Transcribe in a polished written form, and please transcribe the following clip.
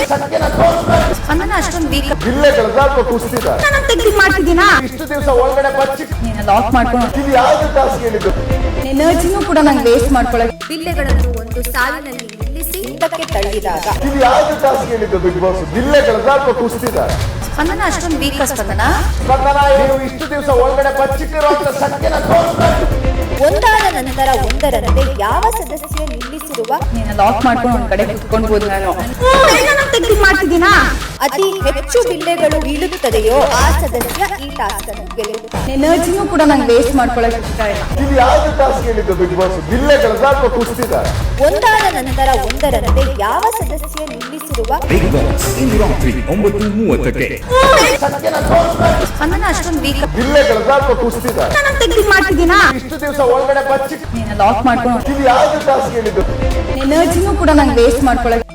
ಸ್ಪಂದನ ಅಷ್ಟೊಂದು ವೀಕ್. ಜಿಲ್ಲೆಗಳು ಸ್ವಲ್ಪ ಕುಸ್ತಿದ ನಾನು ತೆಗ್ದು ಮಾಡ್ತಿದ್ದೀನಾ? ಇಷ್ಟು ದಿವಸ ಒಳಗಡೆ ಬಚ್ಚಿ ನೀನು ಲಾಕ್ ಮಾಡ್ಕೊಂಡು ಇದು ಯಾವ್ದು ಟಾಸ್ಕ್ ಹೇಳಿದ್ದು? ಎನರ್ಜಿನೂ ಕೂಡ ನಂಗೆ ವೇಸ್ಟ್ ಮಾಡ್ಕೊಳ್ಳೋಕೆ. ಬಿಲ್ಲೆಗಳನ್ನು ಒಂದು ಸಾಲಿನಲ್ಲಿ ನಿಲ್ಲಿಸಿ ಹಿಂದಕ್ಕೆ ತಳ್ಳಿದಾಗ ಇದು ಯಾವ್ದು ಟಾಸ್ಕ್ ಹೇಳಿದ್ದು ಬಿಗ್ ಬಾಸ್? ಜಿಲ್ಲೆಗಳು ಸ್ವಲ್ಪ ಕುಸ್ತಿದ ಸ್ಪಂದನ ಅಷ್ಟೊಂದು ವೀಕ್. ಸ್ಪಂದನ ಸ್ಪಂದನ, ನೀವು ಇಷ್ಟು ದಿವಸ ಒಳಗಡೆ ಬಚ್ಚಿಟ್ಟಿರುವಂತ ಸತ್ಯನ ತೋರಿಸ್ಬೇಕು. ಒಂದಾದ ನಂತರ ಒಂದರಂತೆ ಯಾವ ಸದಸ್ಯ ನಿಲ್ಲಿಸಿರುವ ನೀನು ಲಾಕ್ ಮಾಡ್ಕೊಂಡು ಒಂದ್ ಕಡೆ ಕುತ್ಕೊಂಡ್ಬೋದು. ನಾನು ತೆಗ್ದು ಮಾಡ್ತಿದ್ದೀನಾ? ಅತಿ ಹೆಚ್ಚು ಬಿಲ್ಲೆಗಳು ಬೀಳುತ್ತದೆಯೋ ಆ ಸದಸ್ಯ ಈ ಟಾಸ್ಕ್ ಅನ್ನು ಗೆಲ್ಲುತ್ತಾನೆ. ಎನರ್ಜಿನೂ ಕೂಡ ನಂಗೆ ವೇಸ್ಟ್ ಮಾಡ್ಕೊಳ್ಳೋಕೆ ಇಷ್ಟ ಇಲ್ಲ. ಇದು ಯಾವ್ದು ಟಾಸ್ಕ್ ಹೇಳಿದ್ದು ಬಿಗ್ ಬಾಸ್? ಜಿಲ್ಲೆಗಳು ಸ್ವಲ್ಪ ಕುಸ್ತಿದ ಒಂದಾದ ನಂತರ ಒಂದರಂತೆ ಯಾವ ಸದಸ್ಯ ನಿಲ್ಲಿಸಿರುವ ಬಿಗ್ ಬಾಸ್ ಇಂದು ರಾತ್ರಿ 9:30ಕ್ಕೆ. ಸತ್ಯನ ತೋರಿಸ್ಬೇಕು. ಸ್ಪಂದನ ಅಷ್ಟೊಂದು ವೀಕ್. ಜಿಲ್ಲೆಗಳು ಸ್ವಲ್ಪ ಕುಸ್ತಿದ ನಾನು ತೆಗ್ದು ಮಾಡ್ತಿದ್ದೀನಾ? ಇಷ್ಟು ದಿವಸ ಒಳಗಡೆ ಬಚ್ಚಿ ನೀನು ಲಾಕ್ ಮಾಡ್ಕೊಂಡು ಇದು ಯಾವ್ದು ಟಾಸ್ಕ್ ಹೇಳಿದ್ದು? ಎನರ್ಜಿನೂ ಕೂಡ ನಂಗೆ ವೇಸ್ಟ್ ಮಾಡ್ಕೊಳ್ಳೋಕೆ